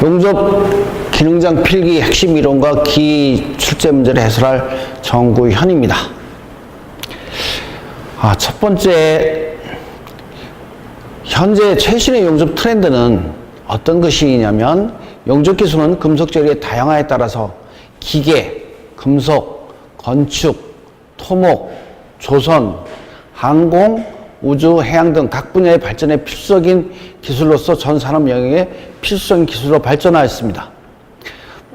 용접 기능장 필기 핵심 이론과 기 출제 문제를 해설할 정구현입니다. 첫 번째, 현재 최신의 용접 트렌드는 어떤 것이냐면, 용접 기술은 금속 재료의 다양화에 따라서 기계, 금속, 건축, 토목, 조선, 항공, 우주, 해양 등 각 분야의 발전에 필수적인 기술로서 전 산업 영역의 필수적인 기술로 발전하였습니다.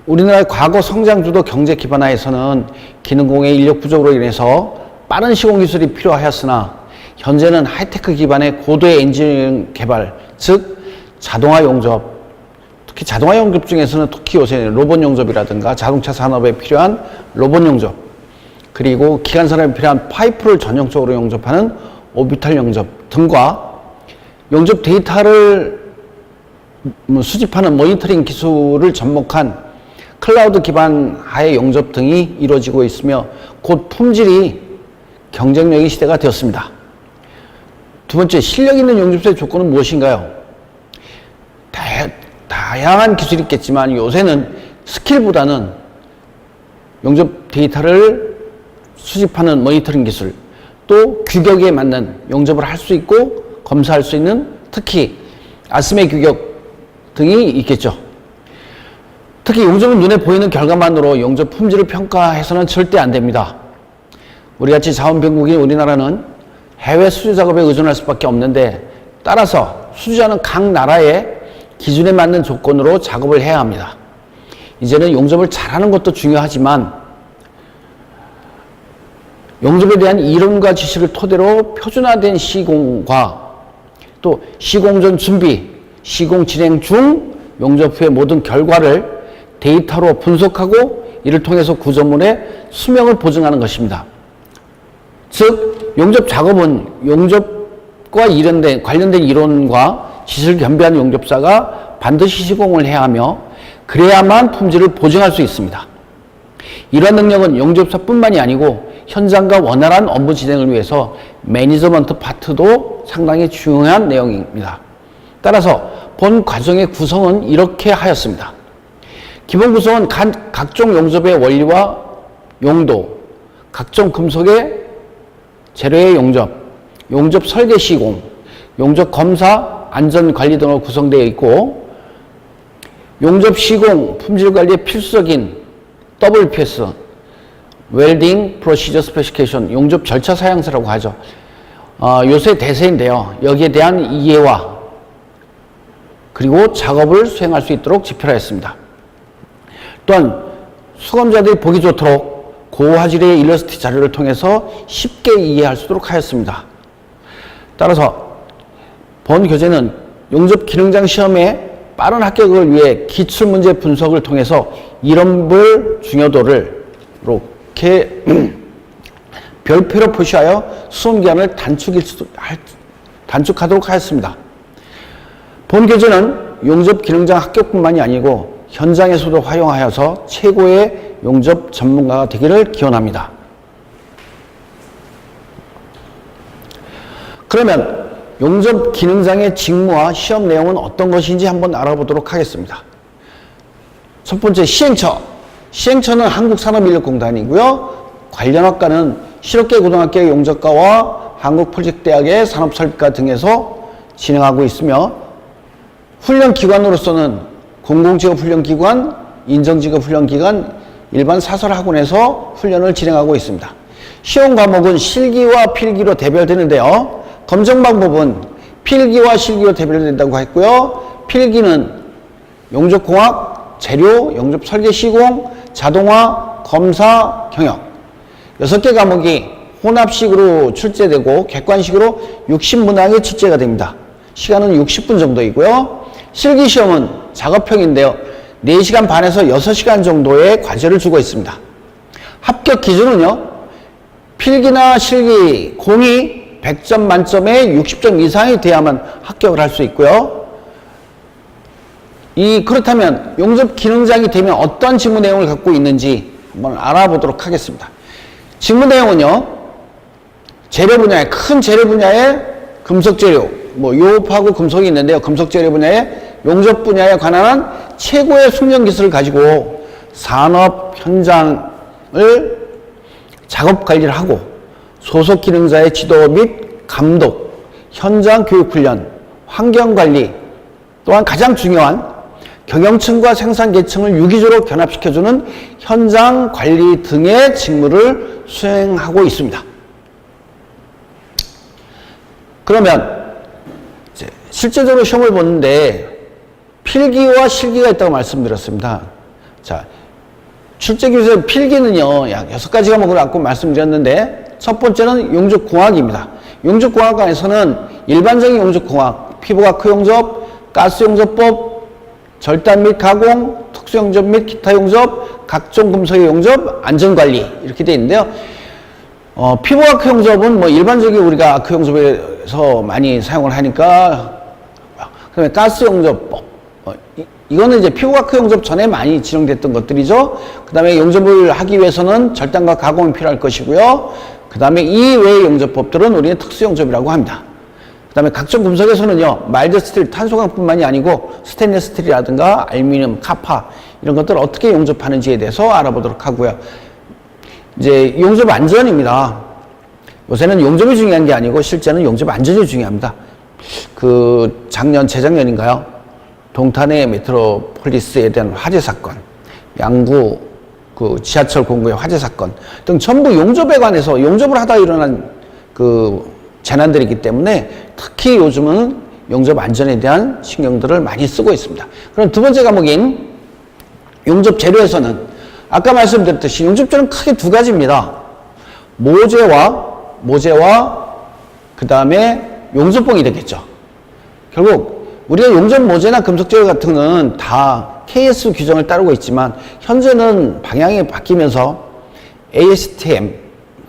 우리나라의 과거 성장주도 경제 기반화에서는 기능공의 인력 부족으로 인해서 빠른 시공 기술이 필요하였으나, 현재는 하이테크 기반의 고도의 엔지니어링 개발, 즉 자동화 용접, 특히 자동화 용접 중에서는 특히 요새 로봇 용접이라든가 자동차 산업에 필요한 로봇 용접, 그리고 기관 산업에 필요한 파이프를 전용적으로 용접하는 오비탈 용접 등과 용접 데이터를 수집하는 모니터링 기술을 접목한 클라우드 기반 하의 용접 등이 이루어지고 있으며, 곧 품질이 경쟁력의 시대가 되었습니다. 두 번째, 실력 있는 용접사의 조건은 무엇인가요? 다양한 기술이 있겠지만 요새는 스킬보다는 용접 데이터를 수집하는 모니터링 기술, 또 규격에 맞는 용접을 할 수 있고 검사할 수 있는 특히 아스메 규격 등이 있겠죠. 특히 용접은 눈에 보이는 결과만으로 용접 품질을 평가해서는 절대 안 됩니다. 우리같이 자원병국인 우리나라는 해외 수주 작업에 의존할 수밖에 없는데, 따라서 수주자는 각 나라의 기준에 맞는 조건으로 작업을 해야 합니다. 이제는 용접을 잘하는 것도 중요하지만 용접에 대한 이론과 지식을 토대로 표준화된 시공과 또 시공 전 준비, 시공 진행 중, 용접 후의 모든 결과를 데이터로 분석하고 이를 통해서 구조물의 수명을 보증하는 것입니다. 즉, 용접 작업은 용접과 관련된 이론과 지식을 겸비한 용접사가 반드시 시공을 해야 하며, 그래야만 품질을 보증할 수 있습니다. 이러한 능력은 용접사뿐만이 아니고 현장과 원활한 업무 진행을 위해서 매니저먼트 파트도 상당히 중요한 내용입니다. 따라서 본 과정의 구성은 이렇게 하였습니다. 기본 구성은 각종 용접의 원리와 용도, 각종 금속의 재료의 용접, 용접 설계 시공, 용접 검사, 안전 관리 등으로 구성되어 있고, 용접 시공 품질 관리에 필수적인 WPS, 웰딩 프로시저 스페시피케이션, 용접 절차 사양서라고 하죠. 요새 대세인데요. 여기에 대한 이해와 그리고 작업을 수행할 수 있도록 집필하였습니다. 또한 수검자들이 보기 좋도록 고화질의 일러스트 자료를 통해서 쉽게 이해할 수 있도록 하였습니다. 따라서 본 교재는 용접 기능장 시험의 빠른 합격을 위해 기출문제 분석을 통해서 이론별 중요도를 이렇게 별표로 표시하여 수험기간을 단축하도록 하였습니다. 본 교재는 용접 기능장 합격뿐만이 아니고 현장에서도 활용하여서 최고의 용접 전문가가 되기를 기원합니다. 그러면 용접 기능장의 직무와 시험 내용은 어떤 것인지 한번 알아보도록 하겠습니다. 첫 번째, 시행처. 시행처는 한국산업인력공단이고요. 관련 학과는 실업계 고등학교의 용접과와 한국프로젝트대학의 산업설비과 등에서 진행하고 있으며, 훈련기관으로서는 공공직업훈련기관, 인정직업훈련기관, 일반 사설학원에서 훈련을 진행하고 있습니다. 시험 과목은 실기와 필기로 대별되는데요. 검정 방법은 필기와 실기로 대별된다고 했고요. 필기는 용접공학, 재료, 용접 설계 시공, 자동화, 검사, 경영 6개 과목이 혼합식으로 출제되고 객관식으로 60문항이 출제가 됩니다. 시간은 60분 정도이고요. 실기시험은 작업형인데요. 4시간 반에서 6시간 정도의 과제를 주고 있습니다. 합격 기준은요, 필기나 실기 공이 100점 만점에 60점 이상이 돼야만 합격을 할 수 있고요. 그렇다면 용접 기능장이 되면 어떤 직무 내용을 갖고 있는지 한번 알아보도록 하겠습니다. 직무 내용은요, 재료 분야에, 큰 재료 분야에 금속 재료, 요업하고 금속이 있는데요. 금속 재료 분야에 용접 분야에 관한 최고의 숙련 기술을 가지고 산업 현장을 작업 관리를 하고 소속 기능자의 지도 및 감독, 현장 교육 훈련, 환경 관리, 또한 가장 중요한 경영층과 생산 계층을 유기적으로 견합시켜주는 현장 관리 등의 직무를 수행하고 있습니다. 그러면 이제 실제적으로 시험을 보는데 필기와 실기가 있다고 말씀드렸습니다. 자, 출제기에서 필기는요, 약 6가지 과목을 갖고 말씀드렸는데, 첫 번째는 용접공학입니다. 용접공학과에서는 일반적인 용접공학, 피부과크 용접, 가스용접법, 절단 및 가공, 특수용접 및 기타 용접, 각종 금속의 용접, 안전관리 이렇게 되어 있는데요. 피부과크 용접은 뭐 일반적인 우리가 아크 용접에서 많이 사용을 하니까, 그다음에 가스 용접법, 이거는 이제 피부과크 용접 전에 많이 지정됐던 것들이죠. 그 다음에 용접을 하기 위해서는 절단과 가공이 필요할 것이고요. 그 다음에 이 외의 용접법들은 우리는 특수용접이라고 합니다. 그 다음에 각종 금속에서는요, 마일드 스틸, 탄소광뿐만이 아니고 스테인리스 스틸이라든가 알루미늄, 카파 이런 것들을 어떻게 용접하는지에 대해서 알아보도록 하고요. 이제 용접 안전입니다. 요새는 용접이 중요한 게 아니고 실제는 용접 안전이 중요합니다. 재작년인가요? 동탄의 메트로폴리스에 대한 화재 사건, 양구 지하철 공구의 화재 사건 등 전부 용접에 관해서 용접을 하다 일어난 재난들이기 때문에 특히 요즘은 용접 안전에 대한 신경들을 많이 쓰고 있습니다. 그럼 두 번째 과목인 용접 재료에서는 아까 말씀드렸듯이 용접 재료는 크게 두 가지입니다. 모재와 그 다음에 용접봉이 되겠죠. 결국 우리가 용접 모재나 금속 재료 같은 거는 다 KS 규정을 따르고 있지만 현재는 방향이 바뀌면서 ASTM,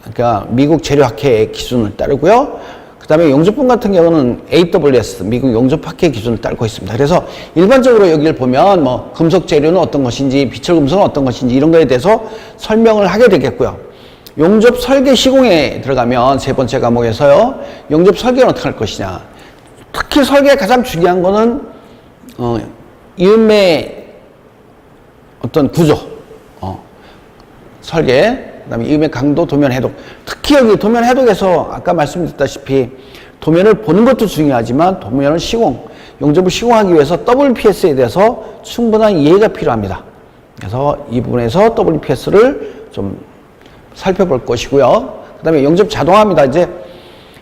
그러니까 미국 재료학회 기준을 따르고요. 그 다음에 용접봉 같은 경우는 AWS, 미국 용접학회 기준을 따르고 있습니다. 그래서 일반적으로 여기를 보면 뭐 금속 재료는 어떤 것인지, 비철 금속은 어떤 것인지 이런 거에 대해서 설명을 하게 되겠고요. 용접 설계 시공에 들어가면 세 번째 과목에서요, 용접 설계는 어떻게 할 것이냐. 특히 설계에 가장 중요한 거는 이음의 어떤 구조, 설계, 그 다음에 이음의 강도, 도면 해독. 특히 여기 도면 해독에서 아까 말씀드렸다시피 도면을 보는 것도 중요하지만 도면을 용접을 시공하기 위해서 WPS에 대해서 충분한 이해가 필요합니다. 그래서 이 부분에서 WPS를 좀 살펴볼 것이고요. 그 다음에 용접 자동화입니다. 이제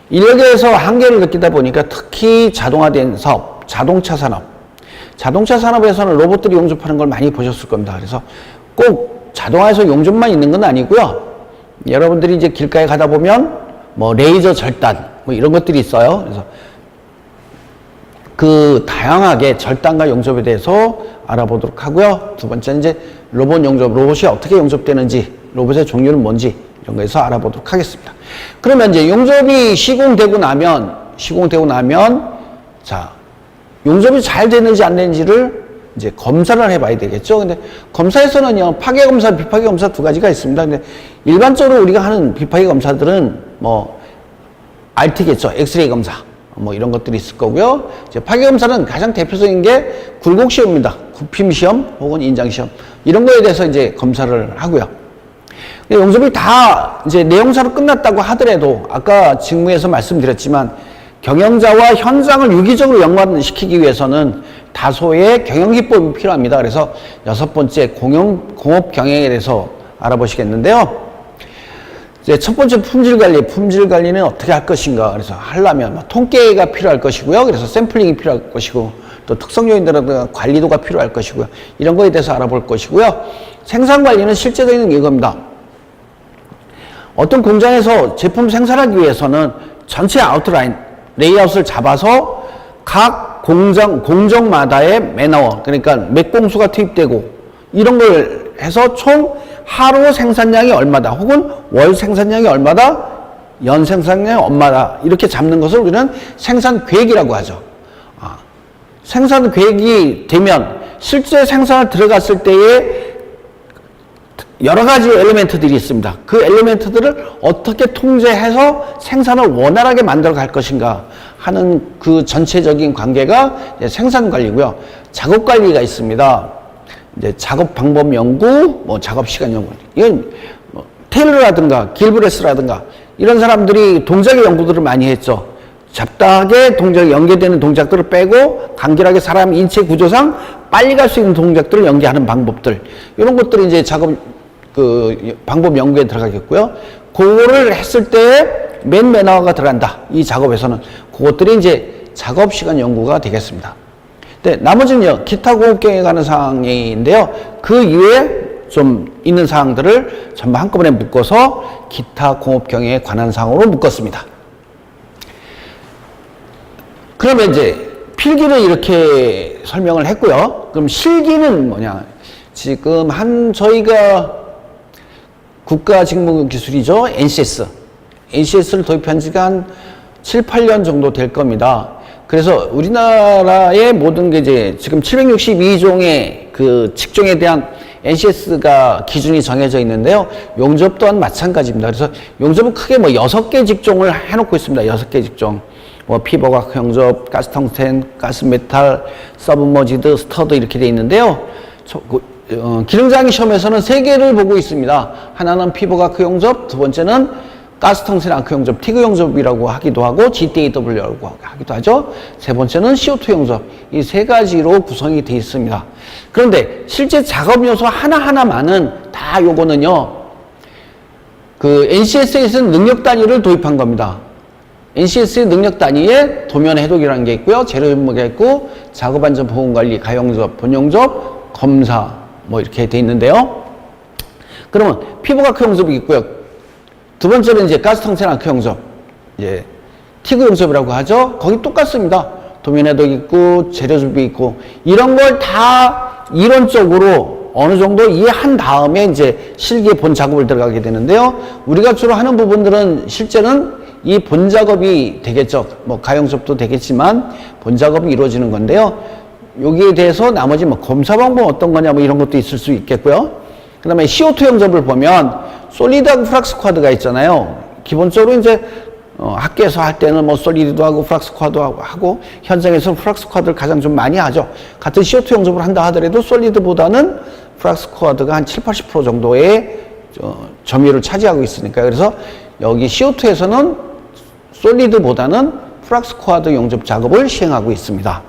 인력에서 한계를 느끼다 보니까 특히 자동화된 사업, 자동차 산업에서는 로봇들이 용접하는 걸 많이 보셨을 겁니다. 그래서 꼭 자동화에서 용접만 있는 건 아니고요. 여러분들이 이제 길가에 가다 보면 뭐 레이저 절단 뭐 이런 것들이 있어요. 그래서 다양하게 절단과 용접에 대해서 알아보도록 하고요. 두 번째는 이제 로봇이 어떻게 용접되는지, 로봇의 종류는 뭔지 이런 거에서 알아보도록 하겠습니다. 그러면 이제 용접이 시공되고 나면 자, 용접이 잘 되는지 안 되는지를 이제 검사를 해봐야 되겠죠. 근데 검사에서는요, 파괴 검사, 비파괴 검사 두 가지가 있습니다. 근데 일반적으로 우리가 하는 비파괴 검사들은 뭐 RT겠죠. 엑스레이 검사. 뭐 이런 것들이 있을 거고요. 이제 파괴 검사는 가장 대표적인 게 굴곡 시험입니다. 굽힘 시험 혹은 인장 시험. 이런 거에 대해서 이제 검사를 하고요. 용접이 다 이제 내용사로 끝났다고 하더라도 아까 직무에서 말씀드렸지만 경영자와 현장을 유기적으로 연관시키기 위해서는 다소의 경영 기법이 필요합니다. 그래서 여섯 번째 공업 경영에 대해서 알아보시겠는데요. 이제 첫 번째 품질 관리는 어떻게 할 것인가. 그래서 하려면 뭐 통계가 필요할 것이고요. 그래서 샘플링이 필요할 것이고 또 특성 요인들과 관리도가 필요할 것이고요. 이런 거에 대해서 알아볼 것이고요. 생산 관리는 실제적인 이겁니다. 어떤 공장에서 제품 생산하기 위해서는 전체 아웃라인, 레이아웃을 잡아서 각 공정마다의 맨아워, 그러니까 맥공수가 투입되고 이런 걸 해서 총 하루 생산량이 얼마다 혹은 월 생산량이 얼마다, 연 생산량이 얼마다 이렇게 잡는 것을 우리는 생산 계획이라고 하죠. 생산 계획이 되면 실제 생산을 들어갔을 때의 여러 가지 엘리멘트들이 있습니다. 그 엘리멘트들을 어떻게 통제해서 생산을 원활하게 만들어 갈 것인가 하는 그 전체적인 관계가 이제 생산 관리고요. 작업 관리가 있습니다. 이제 작업 방법 연구, 뭐 작업 시간 연구. 이건 뭐 테일러라든가 길브레스라든가 이런 사람들이 동작의 연구들을 많이 했죠. 잡다하게 동작이 연계되는 동작들을 빼고 간결하게 사람 인체 구조상 빨리 갈 수 있는 동작들을 연계하는 방법들. 이런 것들이 이제 작업 그 방법 연구에 들어가겠고요. 그거를 했을 때 맨 매너가 들어간다. 이 작업에서는 그것들이 이제 작업 시간 연구가 되겠습니다. 근데 나머지는요, 기타 공업경에 관한 사항인데요. 그 이외에 좀 있는 사항들을 전부 한꺼번에 묶어서 기타 공업경에 관한 사항으로 묶었습니다. 그러면 이제 필기는 이렇게 설명을 했고요. 그럼 실기는 뭐냐? 지금 저희가 국가직무기술이죠. NCS를 도입한 지가 한 7, 8년 정도 될 겁니다. 그래서 우리나라의 모든 게 이제 지금 762종의 그 직종에 대한 NCS가 기준이 정해져 있는데요. 용접 또한 마찬가지입니다. 그래서 용접은 크게 뭐 6개 직종을 해놓고 있습니다. 6개 직종. 뭐 피버각 용접, 가스텅스텐, 가스메탈, 서브머지드, 스터드 이렇게 돼 있는데요. 기능장애 시험에서는 3개를 보고 있습니다. 하나는 피버각 용접, 두 번째는 가스텅스텐 아크 용접, 티그 용접이라고 하기도 하고 GTAW라고 하기도 하죠. 세 번째는 CO2 용접. 이 3가지로 구성이 되어 있습니다. 그런데 실제 작업 요소 하나하나만은 다 요거는요. 그 NCS에서는 능력 단위를 도입한 겁니다. NCS의 능력 단위에 도면 해독이라는 게 있고요. 재료 현무가 있고 작업 안전 보건 관리, 가용접, 본용접, 검사 뭐 이렇게 돼 있는데요. 그러면 피부과크 용접이 있고요. 두 번째는 이제 가스텅스텐 아크 용접, 이제 티그 용접이라고 하죠. 거기 똑같습니다. 도면 해독 있고 재료 준비 있고 이런 걸 다 이론적으로 어느 정도 이해한 다음에 이제 실기에 본 작업을 들어가게 되는데요. 우리가 주로 하는 부분들은 실제는 이 본 작업이 되겠죠. 뭐 가용접도 되겠지만 본 작업이 이루어지는 건데요. 여기에 대해서 나머지 뭐 검사 방법 어떤 거냐 뭐 이런 것도 있을 수 있겠고요. 그 다음에 CO2 용접을 보면 솔리드하고 플락스 쿼드가 있잖아요. 기본적으로 이제 학교에서 할 때는 뭐 솔리드도 하고 플락스 쿼드 하고 현장에서는 플락스 쿼드를 가장 좀 많이 하죠. 같은 CO2 용접을 한다 하더라도 솔리드보다는 플락스 쿼드가 한 7, 80% 정도의 점유율을 차지하고 있으니까 그래서 여기 CO2에서는 솔리드보다는 플락스 쿼드 용접 작업을 시행하고 있습니다.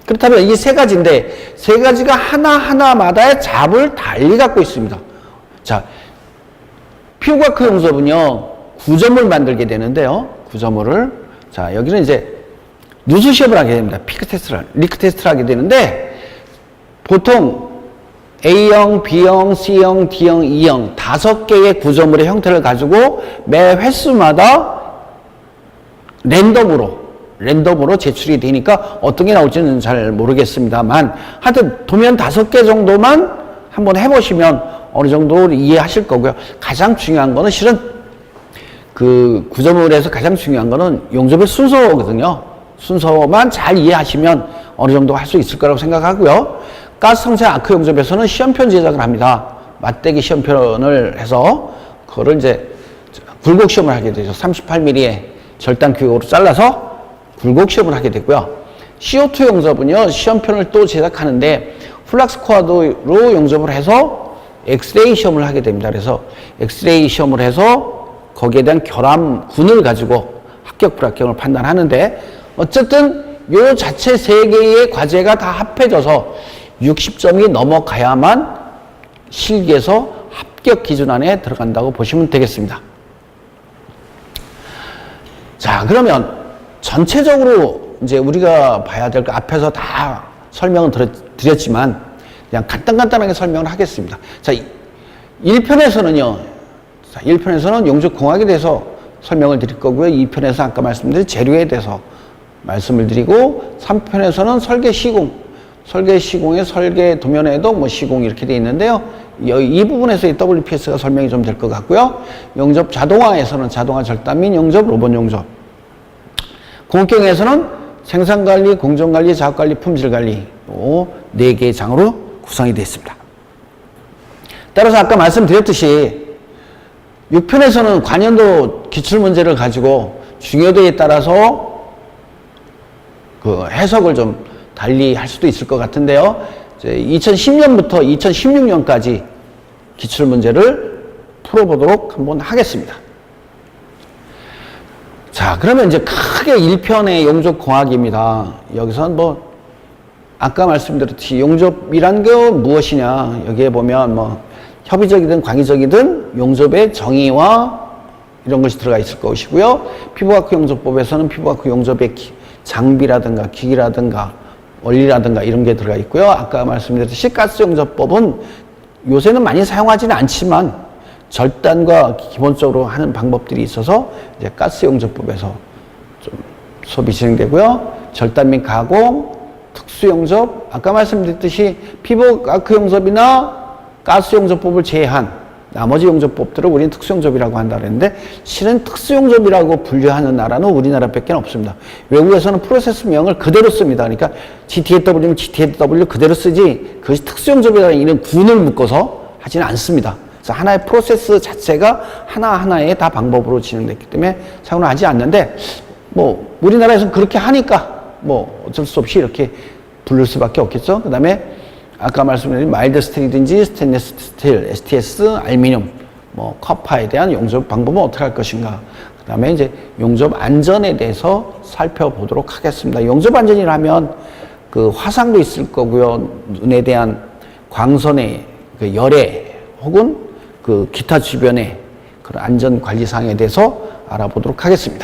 그렇다면 이 3가지인데 3가지가 하나하나마다의 잡을 달리 갖고 있습니다. 자, 피부과크 용접은요, 구조물 만들게 되는데요. 구조물을. 자, 여기는 이제 누수 시험을 하게 됩니다. 피크 테스트를, 리크 테스트를 하게 되는데 보통 A형, B형, C형, D형, E형 5개의 구조물의 형태를 가지고 매 횟수마다 랜덤으로 제출이 되니까 어떤 게 나올지는 잘 모르겠습니다만 하여튼 도면 5개 정도만 한번 해보시면 어느 정도 이해하실 거고요. 가장 중요한 거는 실은 그 구조물에서 가장 중요한 거는 용접의 순서거든요. 순서만 잘 이해하시면 어느 정도 할 수 있을 거라고 생각하고요. 가스텅스텐 아크 용접에서는 시험편 제작을 합니다. 맞대기 시험편을 해서 그거를 이제 굴곡 시험을 하게 되죠. 38mm의 절단 규격으로 잘라서 굴곡 시험을 하게 되고요. CO2 용접은요, 시험편을 또 제작하는데 플락스 쿼드로 용접을 해서 엑스레이 시험을 하게 됩니다. 그래서 엑스레이 시험을 해서 거기에 대한 결함군을 가지고 합격, 불합격을 판단하는데 어쨌든 요 자체 3개의 과제가 다 합해져서 60점이 넘어가야만 실기에서 합격 기준 안에 들어간다고 보시면 되겠습니다. 자, 그러면 전체적으로 이제 우리가 봐야 될 거 앞에서 다 설명을 드렸지만 그냥 간단하게 설명을 하겠습니다. 자, 1편에서는요. 자, 1편에서는 용접공학에 대해서 설명을 드릴 거고요. 2편에서 아까 말씀드린 재료에 대해서 말씀을 드리고 3편에서는 설계 시공, 시공의 설계 도면에도 뭐 시공 이렇게 돼 있는데요. 이 부분에서 이 WPS가 설명이 좀 될 것 같고요. 용접 자동화에서는 자동화 절단 및 용접, 로봇 용접. 공업경에서는 생산관리, 공정관리, 작업관리, 품질관리 4개의 장으로 구성이 되어 있습니다. 따라서 아까 말씀드렸듯이 6편에서는 관연도 기출문제를 가지고 중요도에 따라서 그 해석을 좀 달리 할 수도 있을 것 같은데요. 2010년부터 2016년까지 기출문제를 풀어보도록 한번 하겠습니다. 자, 그러면 이제 크게 1편의 용접공학입니다. 여기서는 뭐 아까 말씀드렸듯이 용접이란 게 무엇이냐, 여기에 보면 뭐 협의적이든 광의적이든 용접의 정의와 이런 것이 들어가 있을 것이고요. 피부과학 용접법에서는 피부과학 용접의 장비라든가 기기라든가 원리라든가 이런 게 들어가 있고요. 아까 말씀드렸듯이 가스 용접법은 요새는 많이 사용하지는 않지만 절단과 기본적으로 하는 방법들이 있어서 이제 가스 용접법에서 좀 수업이 진행되고요. 절단 및 가공, 특수 용접, 아까 말씀드렸듯이 피부과학 용접이나 가스 용접법을 제외한 나머지 용접법들을 우리는 특수 용접이라고 한다 그랬는데, 실은 특수 용접이라고 분류하는 나라는 우리나라밖에 없습니다. 외국에서는 프로세스명을 그대로 씁니다. 그러니까 GTAW는 GTAW 그대로 쓰지 그것이 특수 용접이라는 이런 군을 묶어서 하지는 않습니다. 그래서 하나의 프로세스 자체가 하나하나의 다 방법으로 진행됐기 때문에 사용을 하지 않는데, 뭐 우리나라에서는 그렇게 하니까 뭐 어쩔 수 없이 이렇게 부를 수밖에 없겠죠. 그 다음에 아까 말씀드린 마일드 스틸이든지 스테인리스 스틸, STS, 알루미늄, 뭐 커파에 대한 용접 방법은 어떻게 할 것인가. 그 다음에 이제 용접 안전에 대해서 살펴보도록 하겠습니다. 용접 안전이라면 그 화상도 있을 거고요. 눈에 대한 광선의 그 열애 혹은 그 기타 주변의 그런 안전 관리 사항에 대해서 알아보도록 하겠습니다.